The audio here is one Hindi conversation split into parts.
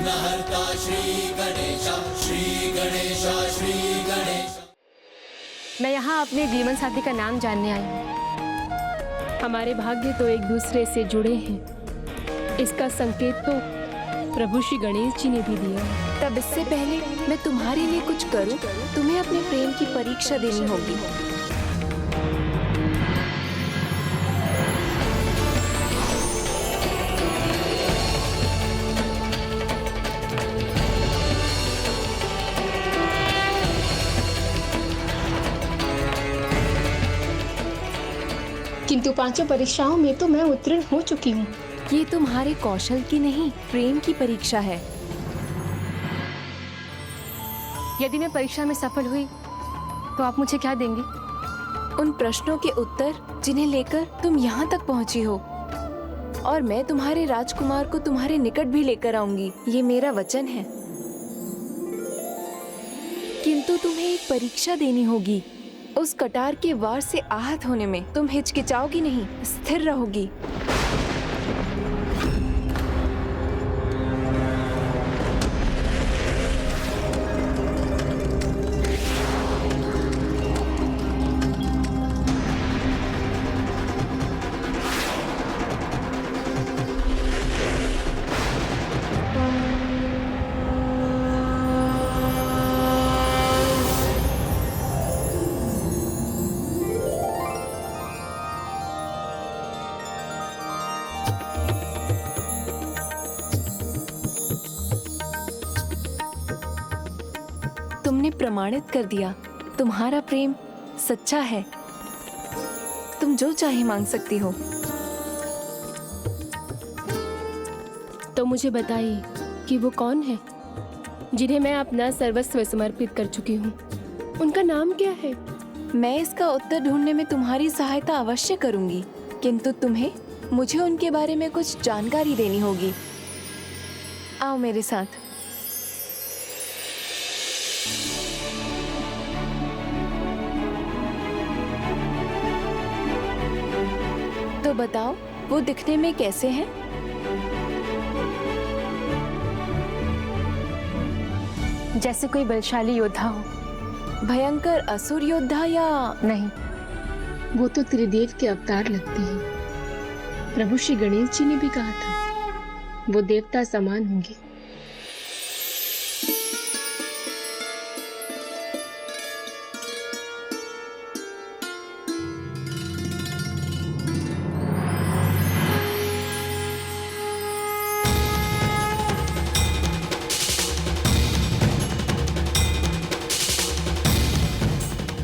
विघ्नहर्ता श्री गणेश, श्री गणेश, श्री गणेश। मैं यहाँ अपने जीवन साथी का नाम जानने आई हूँ। हमारे भाग्य तो एक दूसरे से जुड़े हैं, इसका संकेत तो प्रभु श्री गणेश जी ने भी दिया। तब इससे पहले मैं तुम्हारे लिए कुछ करूं, तुम्हें अपने प्रेम की परीक्षा देनी होगी। किंतु पांचों परीक्षाओं में तो मैं उत्तीर्ण हो चुकी हूँ। ये तुम्हारे कौशल की नहीं, प्रेम की परीक्षा है। यदि मैं परीक्षा में सफल हुई तो आप मुझे क्या देंगे? उन प्रश्नों के उत्तर जिन्हें लेकर तुम यहाँ तक पहुँची हो, और मैं तुम्हारे राजकुमार को तुम्हारे निकट भी लेकर आऊंगी, ये मेरा वचन है। किंतु तुम्हें एक परीक्षा देनी होगी। उस कटार के वार से आहत होने में तुम हिचकिचाओगी नहीं, स्थिर रहोगी। तुमने प्रमाणित कर दिया, तुम्हारा प्रेम सच्चा है। तुम जो चाहे मांग सकती हो। तो मुझे बताइए कि वो कौन है जिन्हें मैं अपना सर्वस्व समर्पित कर चुकी हूँ? उनका नाम क्या है? मैं इसका उत्तर ढूंढने में तुम्हारी सहायता अवश्य करूंगी, किंतु तुम्हें मुझे उनके बारे में कुछ जानकारी देनी होगी। आओ मेरे साथ। तो बताओ, वो दिखने में कैसे हैं? जैसे कोई बलशाली योद्धा हो। भयंकर असुर योद्धा या नहीं, वो तो त्रिदेव के अवतार लगते हैं। प्रभु श्री गणेश जी ने भी कहा था वो देवता समान होंगे।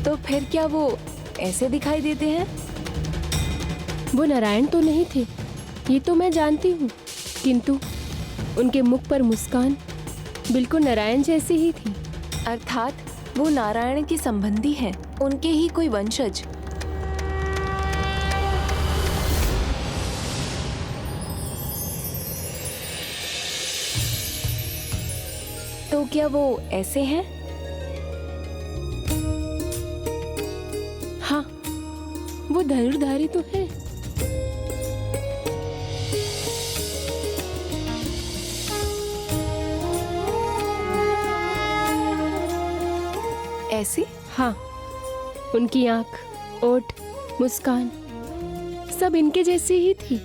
तो फिर क्या वो ऐसे दिखाई देते हैं? वो नारायण तो नहीं थे, ये तो मैं जानती हूँ, किंतु उनके मुख पर मुस्कान बिल्कुल नारायण जैसी ही थी। अर्थात वो नारायण के संबंधी हैं, उनके ही कोई वंशज। तो क्या वो ऐसे हैं? हाँ, वो धनुर्धारी तो है। ऐसी? हाँ, उनकी आंख, ओठ, मुस्कान सब इनके जैसी ही थी,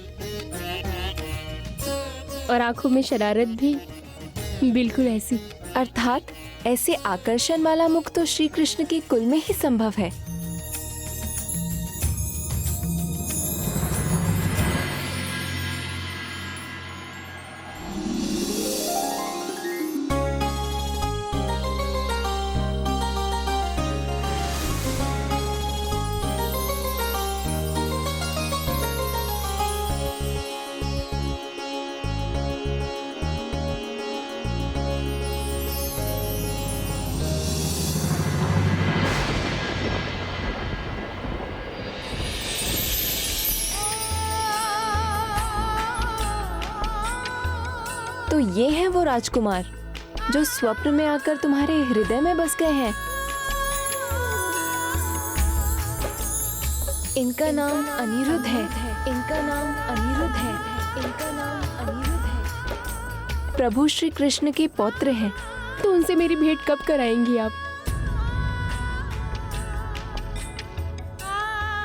और आंखों में शरारत भी बिल्कुल ऐसी। अर्थात ऐसे आकर्षण वाला मुख तो श्री कृष्ण के कुल में ही संभव है। तो ये हैं वो राजकुमार जो स्वप्न में आकर तुम्हारे हृदय में बस गए हैं। इनका नाम अनिरुद्ध है। इनका नाम अनिरुद्ध है। इनका नाम अनिरुद्ध है। प्रभु श्री कृष्ण के पौत्र हैं। तो उनसे मेरी भेंट कब कराएंगी आप?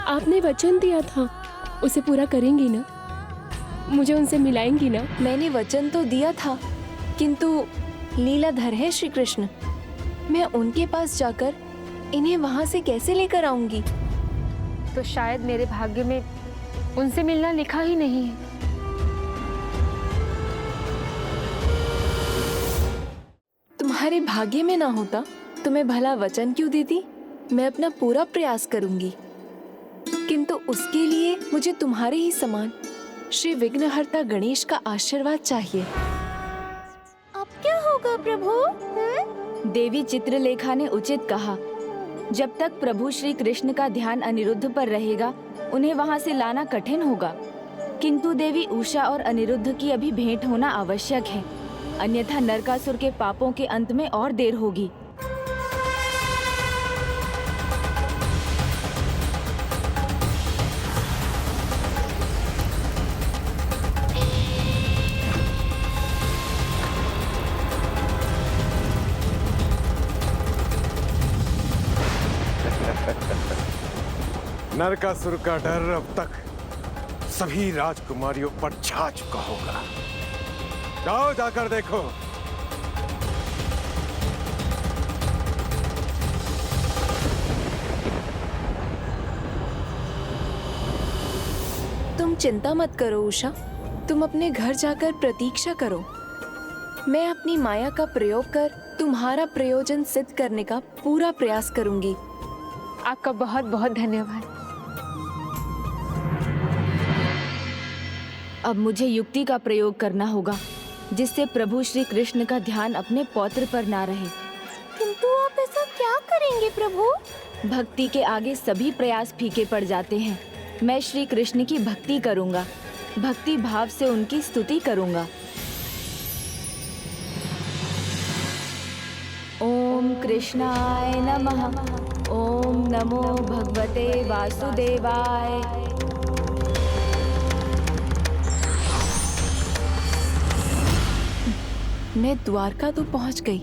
आपने वचन दिया था, उसे पूरा करेंगी ना? मुझे उनसे मिलाएंगी ना? मैंने वचन तो दिया था, किंतु लीलाधर है श्री कृष्ण। मैं उनके पास जाकर इन्हें वहां से कैसे लेकर आऊंगी? तो शायद मेरे भाग्य में उनसे मिलना लिखा ही नहीं है। तुम्हारे भाग्य में ना होता तो मैं भला वचन क्यों देती? मैं अपना पूरा प्रयास करूंगी, किंतु उसके लिए मुझे तुम्हारे ही समान श्री विघ्नहर्ता गणेश का आशीर्वाद चाहिए। अब क्या होगा प्रभु? देवी चित्रलेखा ने उचित कहा। जब तक प्रभु श्री कृष्ण का ध्यान अनिरुद्ध पर रहेगा, उन्हें वहां से लाना कठिन होगा। किंतु देवी उषा और अनिरुद्ध की अभी भेंट होना आवश्यक है, अन्यथा नरकासुर के पापों के अंत में और देर होगी। नरकासुर का डर अब तक सभी राजकुमारियों पर छा चुका होगा। जाओ जाकर देखो। तुम चिंता मत करो उषा, तुम अपने घर जाकर प्रतीक्षा करो। मैं अपनी माया का प्रयोग कर तुम्हारा प्रयोजन सिद्ध करने का पूरा प्रयास करूंगी। आपका बहुत बहुत धन्यवाद। अब मुझे युक्ति का प्रयोग करना होगा, जिससे प्रभु श्री कृष्ण का ध्यान अपने पौत्र पर ना रहे। किंतु आप ऐसा क्या करेंगे प्रभु? भक्ति के आगे सभी प्रयास फीके पड़ जाते हैं। मैं श्री कृष्ण की भक्ति करूंगा, भक्ति भाव से उनकी स्तुति करूंगा। ओम कृष्णाय नमः। ओम नमो भगवते वासुदेवाय। मैं द्वारका तो पहुंच गई,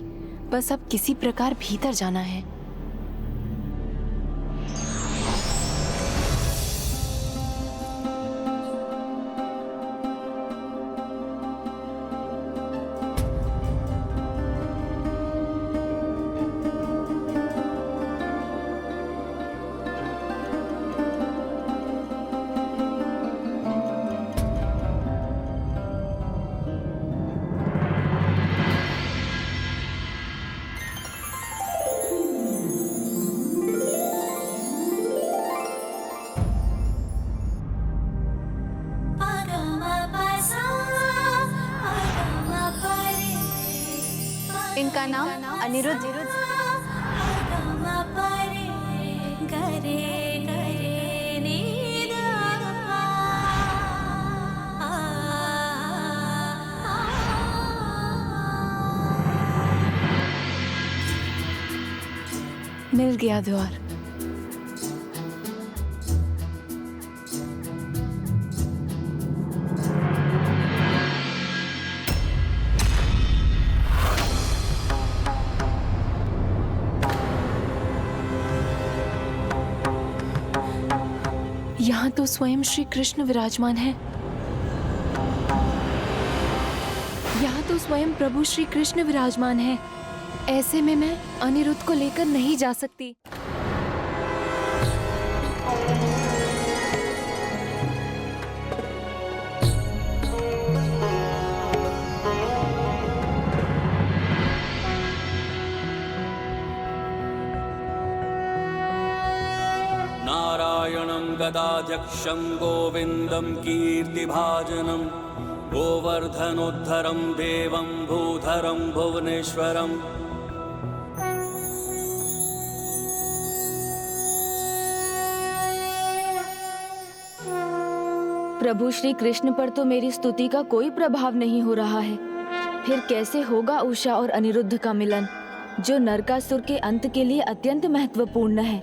बस अब किसी प्रकार भीतर जाना है। इनका नाम अनिरुद्ध। मिल गया द्वार। यहाँ तो स्वयं श्री कृष्ण विराजमान है। यहाँ तो स्वयं प्रभु श्री कृष्ण विराजमान है। ऐसे में मैं अनिरुद्ध को लेकर नहीं जा सकती। नारायणं गदाध्यक्षं गोविन्दं कीर्तिभाजनं गोवर्धनोद्धरं देवं भूधरं भुवनेश्वरम्। प्रभु श्री कृष्ण पर तो मेरी स्तुति का कोई प्रभाव नहीं हो रहा है, फिर कैसे होगा उषा और अनिरुद्ध का मिलन, जो नरकासुर के अंत के लिए अत्यंत महत्वपूर्ण है।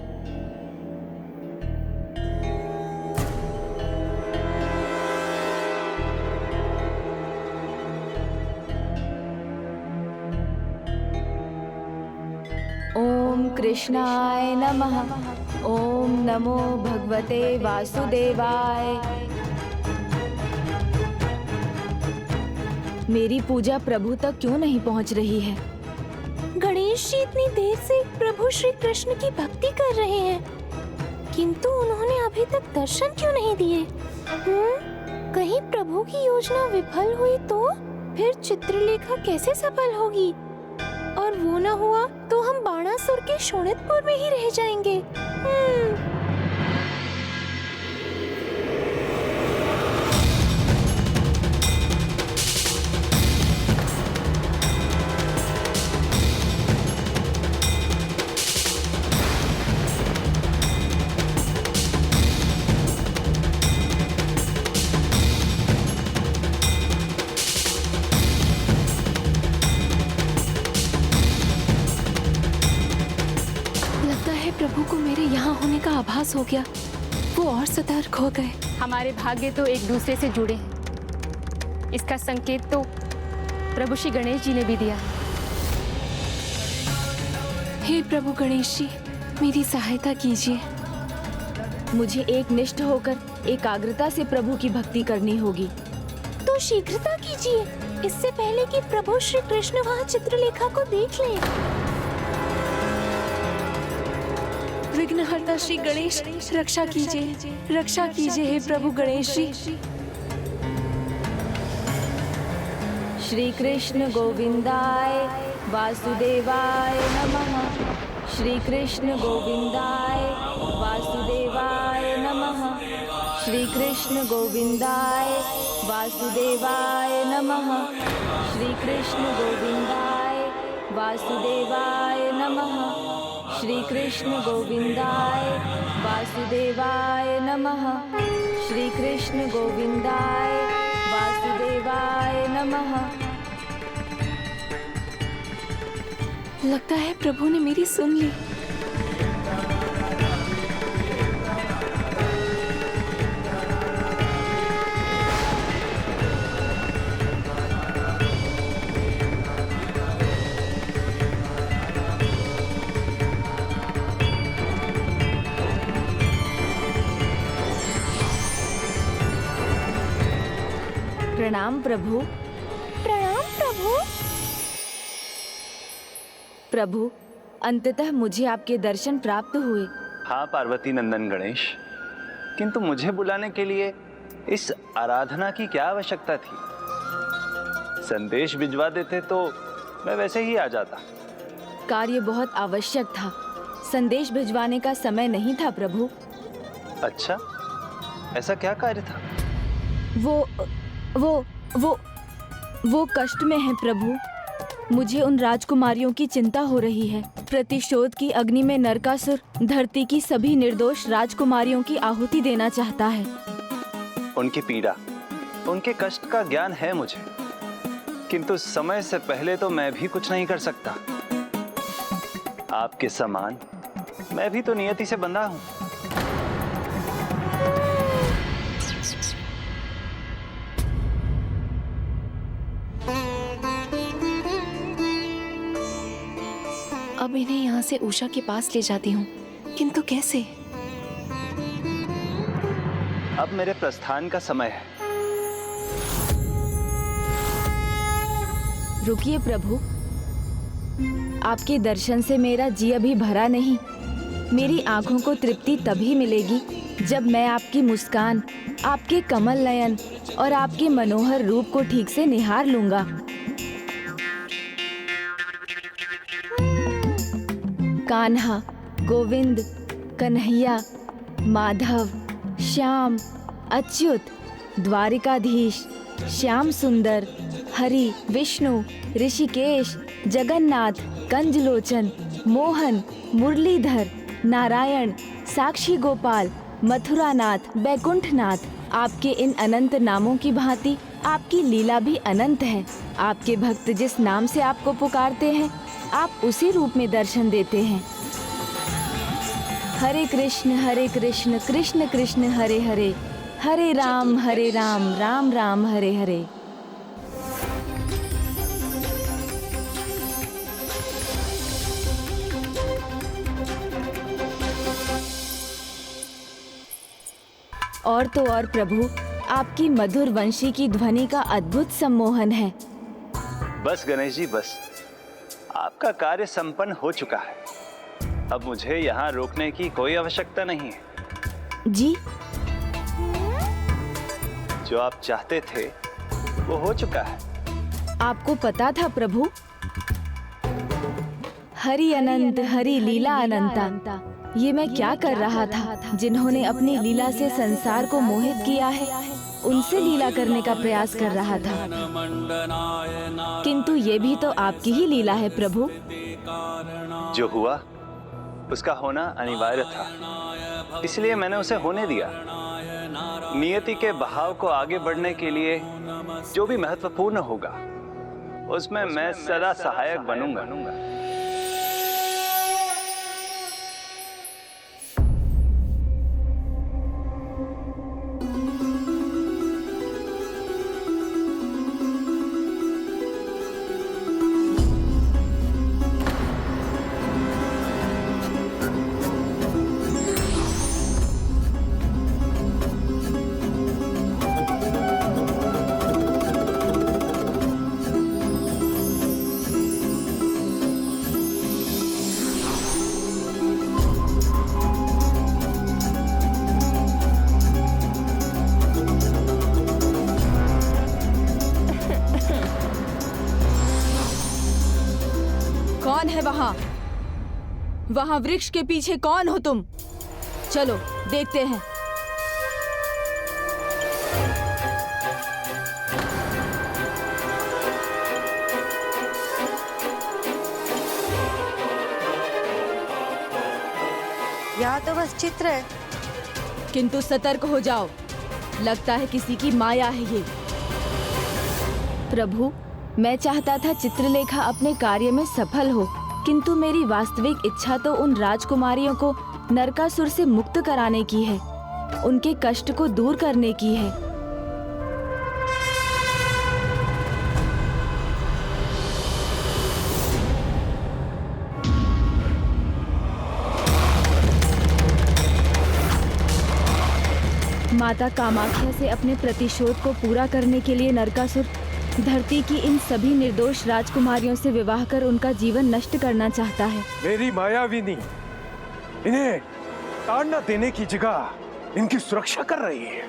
कृष्णाय नमः। ओम नमो भगवते वासुदेवाय। मेरी पूजा प्रभु तक क्यों नहीं पहुंच रही है? गणेश जी इतनी देर से प्रभु श्री कृष्ण की भक्ति कर रहे हैं, किंतु उन्होंने अभी तक दर्शन क्यों नहीं दिए? कहीं प्रभु की योजना विफल हुई तो फिर चित्रलेखा कैसे सफल होगी? और वो न हुआ तो हम बाणासुर के शोणितपुर में ही रह जाएंगे। प्रभु को मेरे यहाँ होने का आभास हो गया। वो और सतर्क हो गए। हमारे भाग्य तो एक दूसरे से जुड़े हैं। इसका संकेत तो प्रभु श्री गणेश जी ने भी दिया। हे प्रभु गणेश जी, मेरी सहायता कीजिए। मुझे एक निष्ठ होकर एकाग्रता से प्रभु की भक्ति करनी होगी। तो शीघ्रता कीजिए, इससे पहले कि प्रभु श्री कृष्ण वहाँ चित्रलेखा को देख लें। विघ्नहर्ता श्री गणेश, रक्षा कीजिए, रक्षा कीजिए हे प्रभु गणेश जी। श्री कृष्ण गोविंदाय वासुदेवाय नमः। श्री कृष्ण गोविंदाय वासुदेवाय नमः। श्री कृष्ण गोविंदाय वासुदेवाय नमः। श्री कृष्ण गोविंदाय वासुदेवाय नमः। श्री कृष्ण गोविंदाय वासुदेवाय नमः। श्री कृष्ण गोविंदाय वासुदेवाय नमः। लगता है प्रभु ने मेरी सुन ली। प्रणाम प्रभु। प्रणाम प्रभु। प्रभु, अंततः मुझे आपके दर्शन प्राप्त हुए। हाँ पार्वती नंदन गणेश, किंतु मुझे बुलाने के लिए इस आराधना की क्या आवश्यकता थी? संदेश भिजवा देते तो मैं वैसे ही आ जाता। कार्य बहुत आवश्यक था, संदेश भिजवाने का समय नहीं था प्रभु। अच्छा, ऐसा क्या कार्य था? वो कष्ट में है प्रभु। मुझे उन राजकुमारियों की चिंता हो रही है। प्रतिशोध की अग्नि में नरकासुर धरती की सभी निर्दोष राजकुमारियों की आहुति देना चाहता है। उनकी पीड़ा, उनके कष्ट का ज्ञान है मुझे, किंतु समय से पहले तो मैं भी कुछ नहीं कर सकता। आपके समान मैं भी तो नियति से बंधा हूं। अब इन्हें यहाँ से उषा के पास ले जाती हूँ, किंतु कैसे? अब मेरे प्रस्थान का समय है। रुकिए प्रभु, आपके दर्शन से मेरा जी अभी भरा नहीं। मेरी आंखों को तृप्ति तभी मिलेगी जब मैं आपकी मुस्कान, आपके कमल नयन और आपके मनोहर रूप को ठीक से निहार लूंगा। कान्हा, गोविंद, कन्हैया, माधव, श्याम, अच्युत, द्वारिकाधीश, श्याम सुंदर, हरि, विष्णु, ऋषिकेश, जगन्नाथ, कंजलोचन, मोहन, मुरलीधर, नारायण, साक्षी गोपाल, मथुरानाथ, बैकुंठनाथ, आपके इन अनंत नामों की भांति आपकी लीला भी अनंत है। आपके भक्त जिस नाम से आपको पुकारते हैं, आप उसी रूप में दर्शन देते हैं। हरे कृष्ण कृष्ण कृष्ण हरे हरे, हरे राम राम राम हरे हरे। और तो और प्रभु, आपकी मधुर वंशी की ध्वनि का अद्भुत सम्मोहन है। बस गणेश जी बस, आपका कार्य संपन्न हो चुका है। अब मुझे यहाँ रोकने की कोई आवश्यकता नहीं है। जी, जो आप चाहते थे वो हो चुका है। आपको पता था प्रभु? हरि अनंत हरि लीला अनंता, ये मैं क्या कर रहा था? जिन्होंने अपनी लीला से संसार को मोहित किया है, उनसे लीला करने का प्रयास कर रहा था। किंतु ये भी तो आपकी ही लीला है प्रभु। जो हुआ उसका होना अनिवार्य था, इसलिए मैंने उसे होने दिया। नियति के बहाव को आगे बढ़ने के लिए जो भी महत्वपूर्ण होगा उसमें मैं सदा सहायक बनूंगा। कौन है वहाँ? वहाँ वृक्ष के पीछे कौन हो तुम? चलो देखते हैं। यहाँ तो बस चित्र है। किंतु सतर्क हो जाओ, लगता है किसी की माया है ये। प्रभु, मैं चाहता था चित्रलेखा अपने कार्य में सफल हो, किंतु मेरी वास्तविक इच्छा तो उन राजकुमारियों को नरकासुर से मुक्त कराने की है, उनके कष्ट को दूर करने की है। माता कामाख्या से अपने प्रतिशोध को पूरा करने के लिए नरकासुर धरती की इन सभी निर्दोष राजकुमारियों से विवाह कर उनका जीवन नष्ट करना चाहता है। मेरी मायाविनी इन्हें ताड़ना देने की जगह इनकी सुरक्षा कर रही है।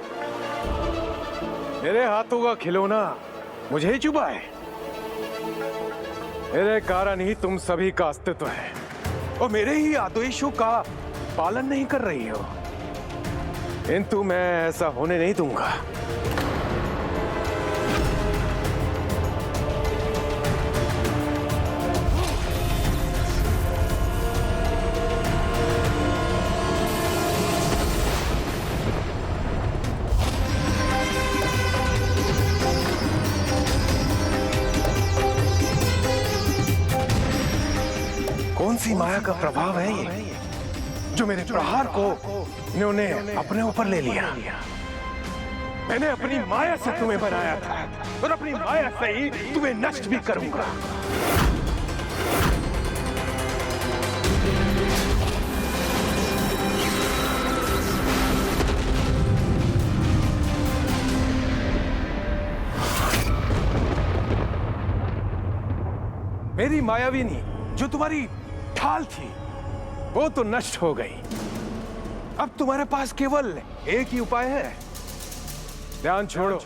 मेरे हाथों का खिलौना मुझे ही चुभा है। मेरे कारण ही तुम सभी का अस्तित्व है और मेरे ही आदेशों का पालन नहीं कर रही हो, किंतु मैं ऐसा होने नहीं दूंगा। कौन सी माया का प्रभाव है ये जो मेरे प्रहार को इन्होंने अपने ऊपर ले लिया? मैंने अपनी माया से तुम्हें बनाया था और अपनी माया से ही तुम्हें नष्ट भी करूंगा। मेरी मायाविनी जो तुम्हारी ढाल थी वो तो नष्ट हो गई। अब तुम्हारे पास केवल एक ही उपाय है। ध्यान छोड़ो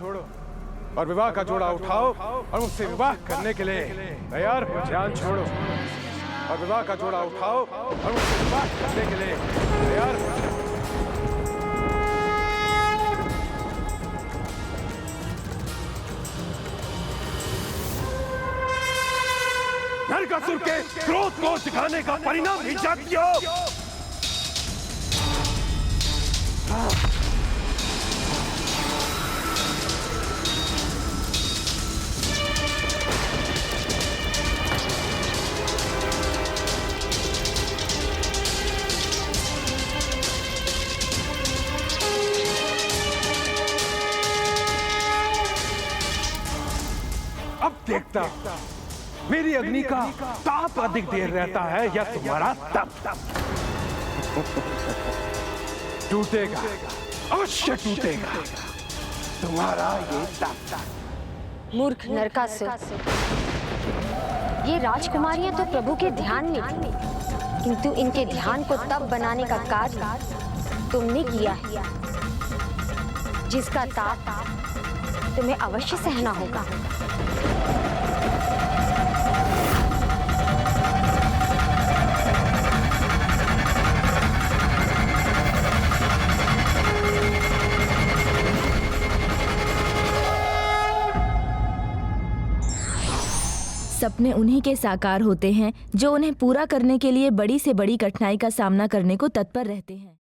और विवाह का जोड़ा उठाओ और मुझसे विवाह करने के लिए तैयार हो। ध्यान छोड़ो और विवाह का जोड़ा उठाओ और मुझसे विवाह करने के लिए तैयार हो। नरकासुर के क्रोध को दिखाने का परिणाम ही जानती हो। अब देखता मेरी अग्नि का ताप अधिक देर रहता है या तुम्हारा तप टूटेगा अवश्य टूटेगा तुम्हारा ये तांता। मूर्ख नरकासुर, ये राजकुमारियां तो प्रभु के ध्यान में थी, किंतु इनके ध्यान को तब बनाने का कार्य तुमने किया है, जिसका ताप तुम्हें अवश्य सहना होगा। सपने उन्हीं के साकार होते हैं जो उन्हें पूरा करने के लिए बड़ी से बड़ी कठिनाई का सामना करने को तत्पर रहते हैं।